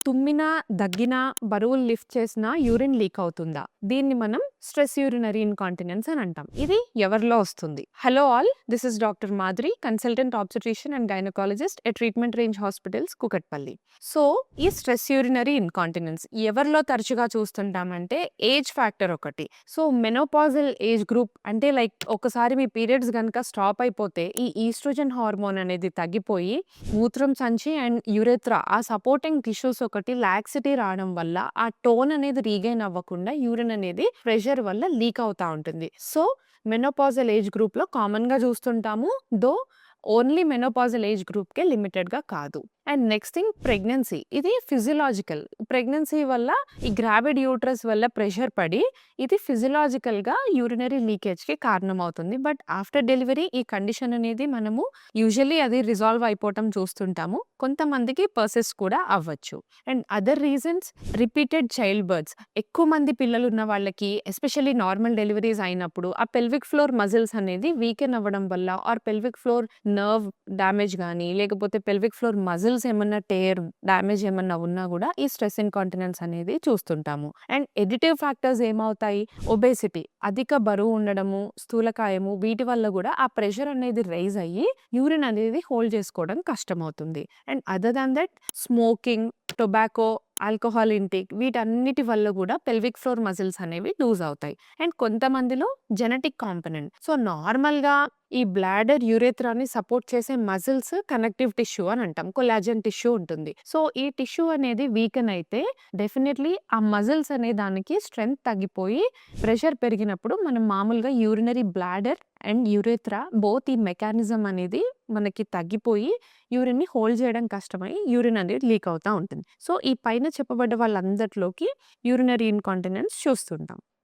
తుమ్మినా, దగ్గినా, బరువులు లిఫ్ట్ చేసినా urine leak అవుతుందా? దీన్ని మనం స్ట్రెస్ యూరినరీ ఇన్‌కాంటినెన్స్ అని అంటాం. ఇది ఎవరిలో వస్తుంది? Hello all, this is doctor Madhuri, consultant obstetrician and gynaecologist at treatment range hospitals, Kukatpally. So, ఈ స్ట్రెస్ యూరినరీ ఇన్‌కాంటినెన్స్ ఎవరిలో తరచుగా చూస్తుంటామంటే ఏజ్ ఫ్యాక్టర్ ఒకటి. సో, మెనోపాజల్ ఏజ్ గ్రూప్ అంటే లైక్ ఒకసారి మీ పీరియడ్స్ గనక స్టాప్ అయిపోతే ఈ ఈస్ట్రోజన్ హార్మోన్ అనేది తగ్గిపోయి మూత్రం సంచి అండ్ యురేత్రా ఆ సపోర్టింగ్ టిష్యూస్ ఒకటి లాక్సిటీ రావడం వల్ల ఆ టోన్ అనేది రీగైన్ అవ్వకుండా యూరిన్ అనేది ప్రెషర్ వల్ల లీక్ అవుతా ఉంటుంది. సో, మెనోపాజల్ ఏజ్ గ్రూప్‌లో కామన్‌గా చూస్తుంటాము. దో ఓన్లీ మెనోపాజల్ ఏజ్ గ్రూప్‌కే లిమిటెడ్‌గా కాదు. And next thing pregnancy. ఇది ఫిజియోలాజికల్. ప్రెగ్నెన్సీ వల్ల ఈ గ్రావిడ్ యూట్రస్ వల్ల ప్రెషర్ పడి ఇది ఫిజియోలాజికల్‌గా యూరినరీ లీకేజ్‌కి కారణమవుతుంది. బట్ ఆఫ్టర్ డెలివరీ ఈ కండిషన్ అనేది మనము యూజువల్లీ అది రిజాల్వ్ అయిపోవటం చూస్తుంటాము. కొంతమందికి పర్సిస్ట్ కూడా అవ్వచ్చు. And other reasons repeated child births. ఎక్కువ మంది పిల్లలున్న వాళ్ళకి ఎస్పెషల్లీ నార్మల్ డెలివరీస్ అయినప్పుడు ఆ పెల్విక్ ఫ్లోర్ మజిల్స్ అనేది వీకెన్ అవ్వడం వల్ల or pelvic floor nerve damage గానీ, లేకపోతే పెల్విక్ ఫ్లోర్ మజిల్స్ ఏమన్నా డ్యామేజ్ ఏమన్నా ఉన్నా గూడా ఈ స్ట్రెస్ ఇన్‌కాంటినెన్స్ అనేది చూస్తుంటాము. అండ్ ఎడిటివ్ ఫ్యాక్టర్స్ ఏమవుతాయి? ఒబేసిటీ, అధిక బరువు ఉండడము, స్థూలకాయము వీటి వల్ల గూడా ఆ ప్రెషర్ అనేది రైజ్ అయ్యి యూరిన్ అనేది హోల్డ్ చేసుకోవడం కష్టమవుతుంది. And other than that smoking, tobacco, alcohol intake వీటన్నిటి వల్ల గూడా పెల్విక్ ఫ్లోర్ మజిల్స్ అనేవి లూజ్ అవుతాయి. అండ్ కొంతమందిలో జెనెటిక్ కాంపోనెంట్. సో, నార్మల్‌గా ఈ బ్లాడర్, యురేత్రాని సపోర్ట్ చేసే మజిల్స్ కనెక్టివ్ టిష్యూ అని అంటాం. కొలాజన్ టిష్యూ ఉంటుంది. సో, ఈ టిష్యూ అనేది వీకెన్ అయితే డెఫినెట్‌లీ ఆ మజిల్స్ అనే దానికి స్ట్రెంగ్త్ తగ్గిపోయి ప్రెషర్ పెరిగినప్పుడు మనం మామూలుగా యూరినరీ బ్లాడర్ అండ్ యురేత్రా బోత్ ఈ మెకానిజం అనేది మనకి తగ్గిపోయి యూరిన్‌ని హోల్డ్ చేయడం కష్టమై యూరిన్ అనేది లీక్ అవుతా ఉంటుంది. సో, ఈ పైన చెప్పబడ్డ వాళ్ళందరిలోకి యూరినరీ ఇన్‌కాంటినెన్స్ చూస్తుంటాం.